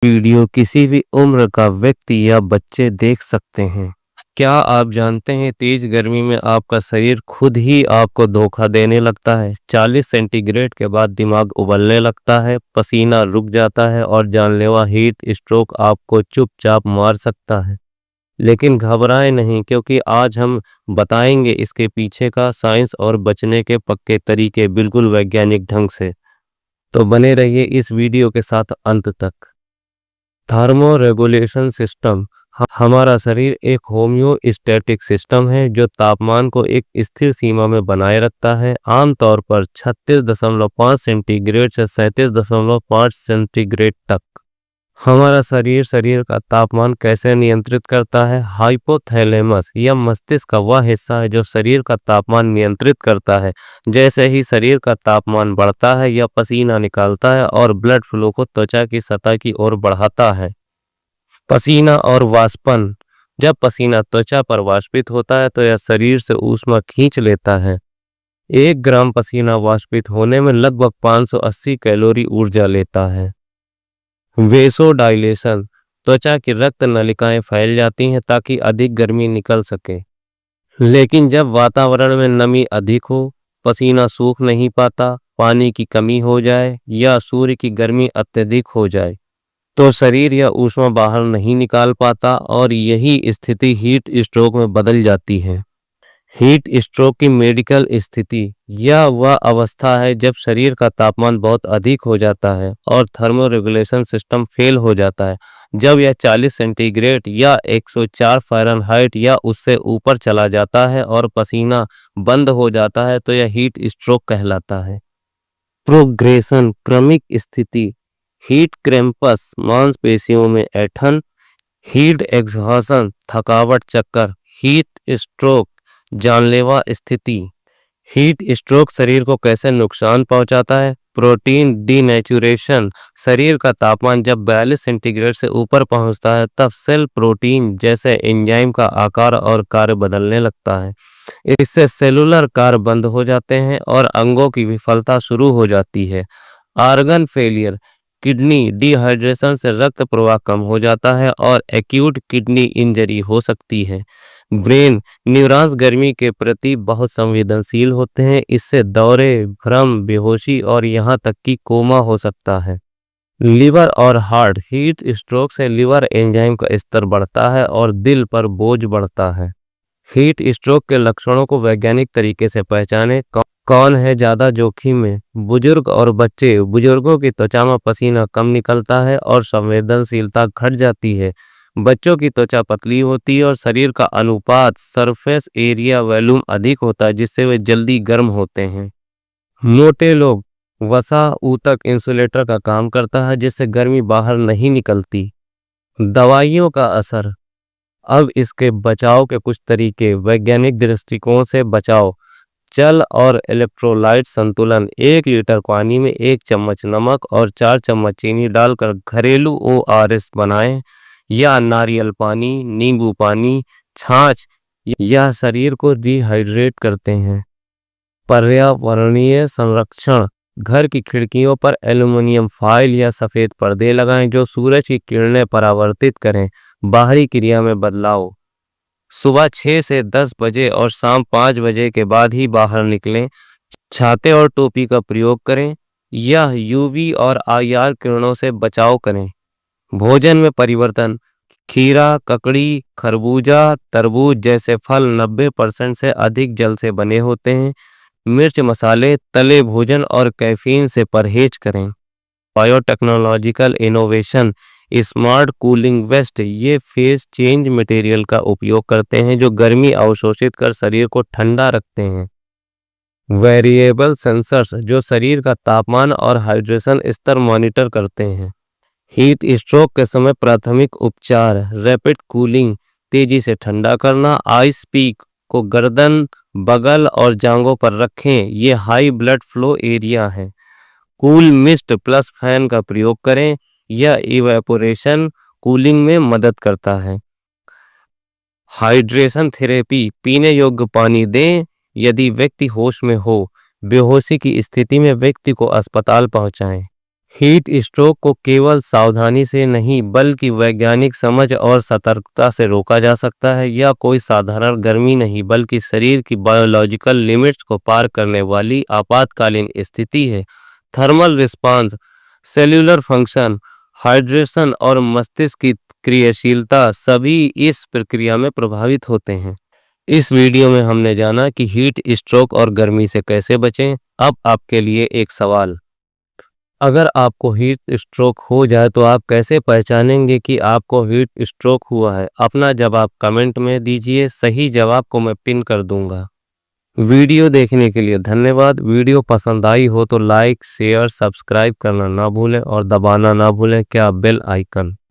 Video किसी भी उम्र का व्यक्ति या बच्चे देख सकते हैं। क्या आप जानते हैं तेज गर्मी में आपका शरीर खुद ही आपको धोखा देने लगता है। 40 सेंटीग्रेड के बाद दिमाग उबलने लगता है, पसीना रुक जाता है और जानलेवा हीट स्ट्रोक आपको चुपचाप मार सकता है। लेकिन घबराएं नहीं, क्योंकि आज हम बताएंगे इसके पीछे का साइंस और बचने के पक्के तरीके बिल्कुल वैज्ञानिक ढंग से। तो बने रहिए इस वीडियो के साथ अंत तक। Thermo regulation system. हमारा शरीर एक होम्योस्टैटिक सिस्टम है जो तापमान को एक स्थिर सीमा में बनाए रखता है, आमतौर पर 36.5 सेंटीग्रेड से 37.5 सेंटीग्रेड तक। हमारा शरीर का तापमान कैसे नियंत्रित करता है। हाइपोथैलेमस या मस्तिष्क का वह हिस्सा है जो शरीर का तापमान नियंत्रित करता है। जैसे ही शरीर का तापमान बढ़ता है या पसीना निकालता है और ब्लड फ्लो को त्वचा की सतह की ओर बढ़ाता है। पसीना और वाष्पन। जब पसीना त्वचा पर वाष्पित होता है तो यह शरीर से ऊष्मा खींच लेता है। 1 ग्राम पसीना वाष्पित होने में लगभग 580 कैलोरी ऊर्जा लेता है। वेसोडाइलेशन। त्वचा की रक्त नलिकाएं फैल जाती हैं ताकि अधिक गर्मी निकल सके। लेकिन जब वातावरण में नमी अधिक हो, पसीना सूख नहीं पाता, पानी की कमी हो जाए या सूर्य की गर्मी अत्यधिक हो जाए तो शरीर यह ऊष्मा बाहर नहीं निकाल पाता और यही स्थिति हीट स्ट्रोक में बदल जाती है। हीट स्ट्रोक की मेडिकल स्थिति। यह वह अवस्था है जब शरीर का तापमान बहुत अधिक हो जाता है और थर्मो रेगुलेशन सिस्टम फेल हो जाता है। जब यह 40 सेंटीग्रेड या 104 फ़ारेनहाइट या उससे ऊपर चला जाता है और पसीना बंद हो जाता है तो यह हीट स्ट्रोक कहलाता है। प्रोग्रेशन। क्रमिक स्थिति। हीट क्रैम्पस, मांसपेशियों में ऐंठन। हीट एग्जॉशन, थकावट, चक्कर। हीट स्ट्रोक, जानलेवा स्थिति। हीट स्ट्रोक शरीर को कैसे नुकसान पहुंचाता है। Protein denaturation. शरीर का तापमान जब 42 सेंटीग्रेड से ऊपर पहुंचता है तब सेल प्रोटीन जैसे एंजाइम का आकार और कार्य बदलने लगता है। इससे सेलुलर कार्य बंद हो जाते हैं और अंगों की विफलता शुरू हो जाती है। Argon failure. किडनी डिहाइड्रेशन से रक्त प्रवाह कम हो जाता है और एक्यूट किडनी इंजरी हो सकती है। ब्रेन। न्यूरॉन्स गर्मी के प्रति बहुत संवेदनशील होते हैं। इससे दौरे, भ्रम, बेहोशी और यहाँ तक कि कोमा हो सकता है। लिवर और हार्ट। हीट स्ट्रोक से लिवर एंजाइम का स्तर बढ़ता है और दिल पर बोझ बढ़ता है। हीट स्ट्रोक के लक्षणों को वैज्ञानिक तरीके से पहचानें। कौन है ज़्यादा जोखिम में। बुजुर्ग और बच्चे। बुजुर्गों की त्वचा में पसीना कम निकलता है और संवेदनशीलता घट जाती है। बच्चों की त्वचा पतली होती है और शरीर का अनुपात सरफेस एरिया वॉल्यूम अधिक होता है, जिससे वे जल्दी गर्म होते हैं। मोटे लोग। वसा ऊतक इंसुलेटर का काम करता है, जिससे गर्मी बाहर नहीं निकलती। दवाइयों का असर। अब इसके बचाव के कुछ तरीके। वैज्ञानिक दृष्टिकोण से बचाव। जल और इलेक्ट्रोलाइट संतुलन। 1 लीटर पानी में 1 चम्मच नमक और 4 चम्मच चीनी डालकर घरेलू ORS बनाएं या नारियल पानी, नींबू पानी, छाछ। यह शरीर को डिहाइड्रेट करते हैं। पर्यावरणीय संरक्षण। घर की खिड़कियों पर एल्युमिनियम फॉइल या सफ़ेद पर्दे लगाएं जो सूरज की किरणें परावर्तित करें। बाहरी क्रिया में बदलाव। सुबह 6 से 10 बजे और शाम 5 बजे के बाद ही बाहर निकलें। छाते और टोपी का प्रयोग करें। यह UV और IR किरणों से बचाव करें। भोजन में परिवर्तन। खीरा, ककड़ी, खरबूजा, तरबूज जैसे फल 90% से अधिक जल से बने होते हैं। मिर्च, मसाले, तले भोजन और कैफीन से परहेज करें। Biotechnological innovation. Smart cooling vest. ये फेस चेंज मटेरियल का उपयोग करते हैं जो गर्मी अवशोषित कर शरीर को ठंडा रखते हैं। वेरिएबल सेंसर्स, जो शरीर का तापमान और हाइड्रेशन स्तर मॉनिटर करते हैं। हीट स्ट्रोक के समय प्राथमिक उपचार। रैपिड कूलिंग, तेजी से ठंडा करना। आइस पीक को गर्दन, बगल और जांघों पर रखें, ये हाई ब्लड फ्लो एरिया है। कूल मिस्ट प्लस फैन का प्रयोग करें, यह इवेपोरेशन कूलिंग में मदद करता है। हाइड्रेशन थेरेपी, पीने योग्य पानी दें यदि व्यक्ति होश में हो। बेहोशी की स्थिति में व्यक्ति को अस्पताल पहुंचाएं। हीट स्ट्रोक को केवल सावधानी से नहीं बल्कि वैज्ञानिक समझ और सतर्कता से रोका जा सकता है। यह कोई साधारण गर्मी नहीं बल्कि शरीर की बायोलॉजिकल लिमिट्स को पार करने वाली आपातकालीन स्थिति है। Thermal response, cellular function, hydration और मस्तिष्क की क्रियाशीलता सभी इस प्रक्रिया में प्रभावित होते हैं। इस वीडियो में हमने जाना कि हीट स्ट्रोक और गर्मी से कैसे बचें। अब आपके लिए एक सवाल, अगर आपको हीट स्ट्रोक हो जाए तो आप कैसे पहचानेंगे कि आपको हीट स्ट्रोक हुआ है? अपना जवाब कमेंट में दीजिए, सही जवाब को मैं पिन कर दूंगा। वीडियो देखने के लिए धन्यवाद। वीडियो पसंद आई हो तो लाइक, शेयर, सब्सक्राइब करना ना भूलें और दबाना ना भूलें क्या बेल आइकन।